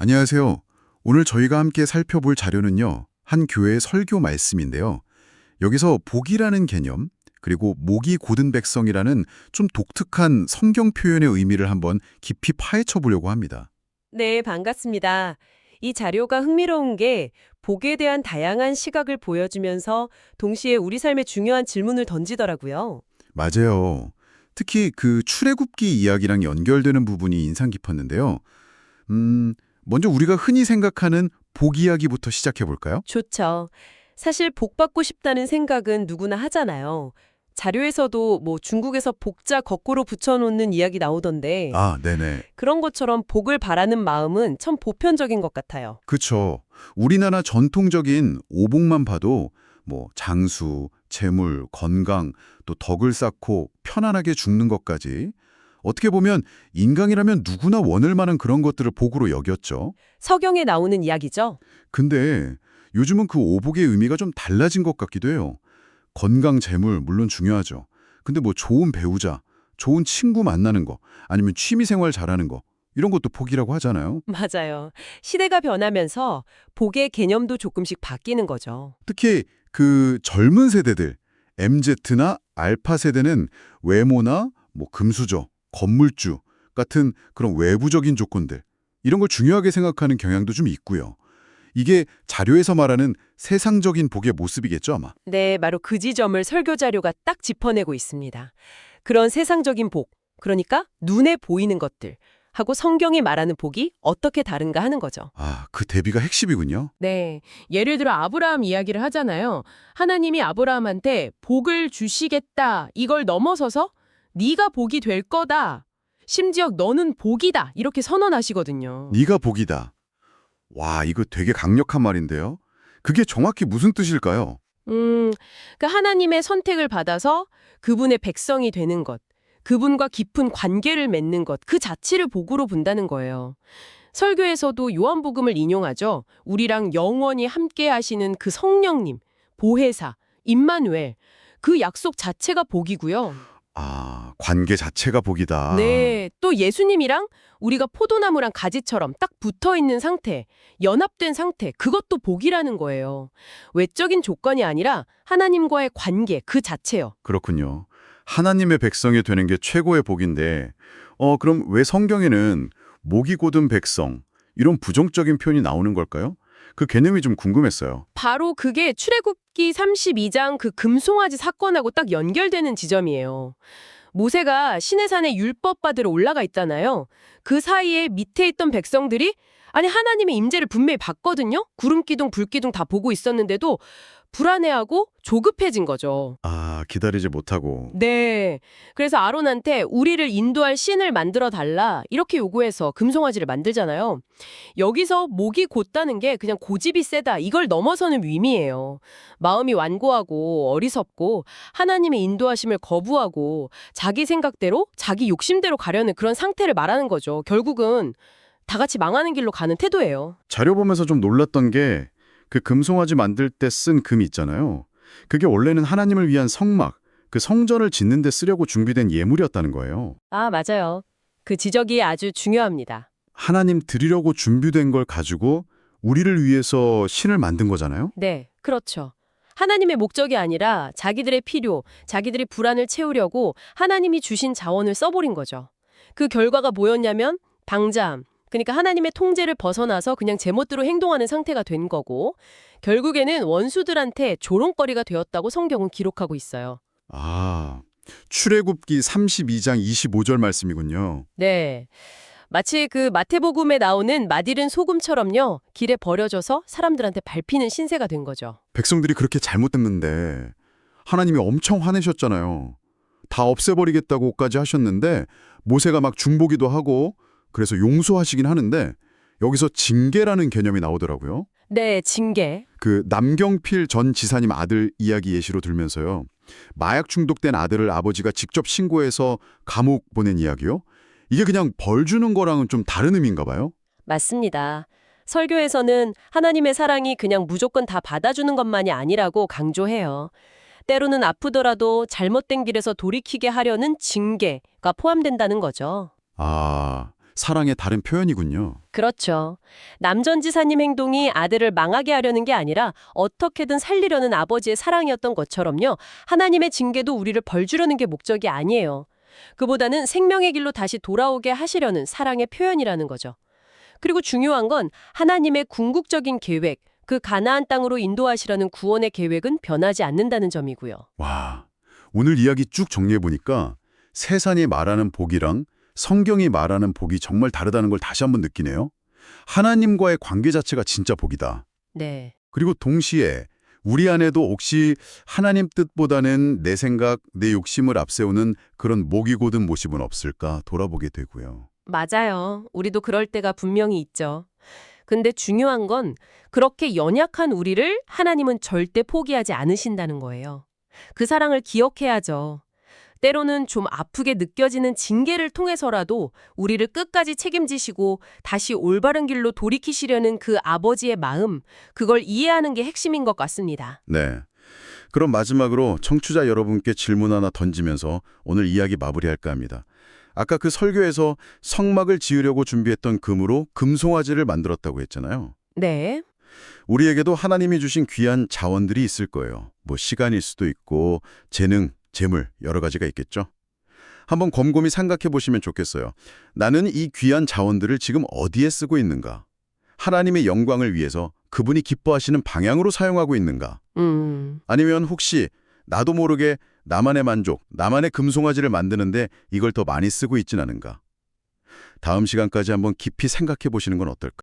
안녕하세요. 오늘 저희가 함께 살펴볼 자료는요, 한 교회의 설교 말씀인데요. 여기서 복이라는 개념, 그리고 목이 곧은 백성이라는 좀 독특한 성경 표현의 의미를 한번 깊이 파헤쳐 보려고 합니다. 네, 반갑습니다. 이 자료가 흥미로운 게 복에 대한 다양한 시각을 보여주면서 동시에 우리 삶에 중요한 질문을 던지더라고요. 맞아요. 특히 그 출애굽기 이야기랑 연결되는 부분이 인상 깊었는데요. 먼저 우리가 흔히 생각하는 복 이야기부터 시작해 볼까요? 좋죠. 사실 복 받고 싶다는 생각은 누구나 하잖아요. 자료에서도 중국에서 복자 거꾸로 붙여놓는 이야기 나오던데 아, 네네. 그런 것처럼 복을 바라는 마음은 참 보편적인 것 같아요. 그쵸. 우리나라 전통적인 오복만 봐도 장수, 재물, 건강, 또 덕을 쌓고 편안하게 죽는 것까지 어떻게 보면 인간이라면 누구나 원할 만한 그런 것들을 복으로 여겼죠. 서경에 나오는 이야기죠. 근데 요즘은 그 오복의 의미가 좀 달라진 것 같기도 해요. 건강, 재물 물론 중요하죠. 근데 좋은 배우자, 좋은 친구 만나는 거, 아니면 취미 생활 잘하는 거 이런 것도 복이라고 하잖아요. 맞아요. 시대가 변하면서 복의 개념도 조금씩 바뀌는 거죠. 특히 그 젊은 세대들, MZ나 알파 세대는 외모나 금수저, 건물주 같은 그런 외부적인 조건들, 이런 걸 중요하게 생각하는 경향도 좀 있고요. 이게 자료에서 말하는 세상적인 복의 모습이겠죠, 아마. 네, 바로 그 지점을 설교 자료가 딱 짚어내고 있습니다. 그런 세상적인 복, 그러니까 눈에 보이는 것들, 하고 성경이 말하는 복이 어떻게 다른가 하는 거죠. 아, 그 대비가 핵심이군요. 네. 예를 들어 아브라함 이야기를 하잖아요. 하나님이 아브라함한테 복을 주시겠다. 이걸 넘어서서 네가 복이 될 거다. 심지어 너는 복이다. 이렇게 선언하시거든요. 네가 복이다. 와, 이거 되게 강력한 말인데요. 그게 정확히 무슨 뜻일까요? 그 하나님의 선택을 받아서 그분의 백성이 되는 것, 그분과 깊은 관계를 맺는 것, 그 자체를 복으로 본다는 거예요. 설교에서도 요한복음을 인용하죠. 우리랑 영원히 함께 하시는 그 성령님, 보혜사, 임마누엘, 그 약속 자체가 복이고요. 아, 관계 자체가 복이다. 네, 또 예수님이랑 우리가 포도나무랑 가지처럼 딱 붙어 있는 상태, 연합된 상태, 그것도 복이라는 거예요. 외적인 조건이 아니라 하나님과의 관계 그 자체요. 그렇군요. 하나님의 백성이 되는 게 최고의 복인데, 그럼 왜 성경에는 목이 곧은 백성, 이런 부정적인 표현이 나오는 걸까요? 그 개념이 좀 궁금했어요. 바로 그게 출애굽기 32장 그 금송아지 사건하고 딱 연결되는 지점이에요. 모세가 시내산에 율법 받으러 올라가 있잖아요. 그 사이에 밑에 있던 백성들이 아니 하나님의 임재를 분명히 봤거든요. 구름기둥 불기둥 다 보고 있었는데도 불안해하고 조급해진 거죠. 아, 기다리지 못하고. 네. 그래서 아론한테 우리를 인도할 신을 만들어 달라 이렇게 요구해서 금송아지를 만들잖아요. 여기서 목이 곧다는 게 그냥 고집이 세다 이걸 넘어서는 의미예요. 마음이 완고하고 어리석고 하나님의 인도하심을 거부하고 자기 생각대로 자기 욕심대로 가려는 그런 상태를 말하는 거죠. 결국은 다 같이 망하는 길로 가는 태도예요. 자료 보면서 좀 놀랐던 게 그 금송아지 만들 때 쓴 금 있잖아요. 그게 원래는 하나님을 위한 성막, 그 성전을 짓는 데 쓰려고 준비된 예물이었다는 거예요. 아, 맞아요. 그 지적이 아주 중요합니다. 하나님 드리려고 준비된 걸 가지고 우리를 위해서 신을 만든 거잖아요. 네, 그렇죠. 하나님의 목적이 아니라 자기들의 필요, 자기들의 불안을 채우려고 하나님이 주신 자원을 써버린 거죠. 그 결과가 뭐였냐면 방자함. 그러니까 하나님의 통제를 벗어나서 그냥 제멋대로 행동하는 상태가 된 거고 결국에는 원수들한테 조롱거리가 되었다고 성경은 기록하고 있어요. 아, 출애굽기 32장 25절 말씀이군요. 네. 마치 그 마태복음에 나오는 맛있는 소금처럼요. 길에 버려져서 사람들한테 밟히는 신세가 된 거죠. 백성들이 그렇게 잘못했는데 하나님이 엄청 화내셨잖아요. 다 없애버리겠다고까지 하셨는데 모세가 막 중보기도 하고 그래서 용서하시긴 하는데 여기서 징계라는 개념이 나오더라고요. 네, 징계. 그 남경필 전 지사님 아들 이야기 예시로 들면서요. 마약 중독된 아들을 아버지가 직접 신고해서 감옥 보낸 이야기요. 이게 그냥 벌 주는 거랑은 좀 다른 의미인가 봐요. 맞습니다. 설교에서는 하나님의 사랑이 그냥 무조건 다 받아주는 것만이 아니라고 강조해요. 때로는 아프더라도 잘못된 길에서 돌이키게 하려는 징계가 포함된다는 거죠. 아, 사랑의 다른 표현이군요. 그렇죠. 남전지사님 행동이 아들을 망하게 하려는 게 아니라 어떻게든 살리려는 아버지의 사랑이었던 것처럼요. 하나님의 징계도 우리를 벌주려는 게 목적이 아니에요. 그보다는 생명의 길로 다시 돌아오게 하시려는 사랑의 표현이라는 거죠. 그리고 중요한 건 하나님의 궁극적인 계획, 그 가나안 땅으로 인도하시려는 구원의 계획은 변하지 않는다는 점이고요. 와, 오늘 이야기 쭉 정리해보니까 세상이 말하는 복이랑 성경이 말하는 복이 정말 다르다는 걸 다시 한번 느끼네요. 하나님과의 관계 자체가 진짜 복이다. 네. 그리고 동시에 우리 안에도 혹시 하나님 뜻보다는 내 생각, 내 욕심을 앞세우는 그런 목이 곧은 모습은 없을까 돌아보게 되고요. 맞아요. 우리도 그럴 때가 분명히 있죠. 근데 중요한 건 그렇게 연약한 우리를 하나님은 절대 포기하지 않으신다는 거예요. 그 사랑을 기억해야죠. 때로는 좀 아프게 느껴지는 징계를 통해서라도 우리를 끝까지 책임지시고 다시 올바른 길로 돌이키시려는 그 아버지의 마음, 그걸 이해하는 게 핵심인 것 같습니다. 네. 그럼 마지막으로 청취자 여러분께 질문 하나 던지면서 오늘 이야기 마무리할까 합니다. 아까 그 설교에서 성막을 지으려고 준비했던 금으로 금송아지를 만들었다고 했잖아요. 네. 우리에게도 하나님이 주신 귀한 자원들이 있을 거예요. 뭐 시간일 수도 있고 재능, 재물 여러 가지가 있겠죠. 한번 곰곰이 생각해 보시면 좋겠어요. 나는 이 귀한 자원들을 지금 어디에 쓰고 있는가? 하나님의 영광을 위해서 그분이 기뻐하시는 방향으로 사용하고 있는가? 아니면 혹시 나도 모르게 나만의 만족, 나만의 금송아지를 만드는데 이걸 더 많이 쓰고 있진 않은가? 다음 시간까지 한번 깊이 생각해 보시는 건 어떨까요?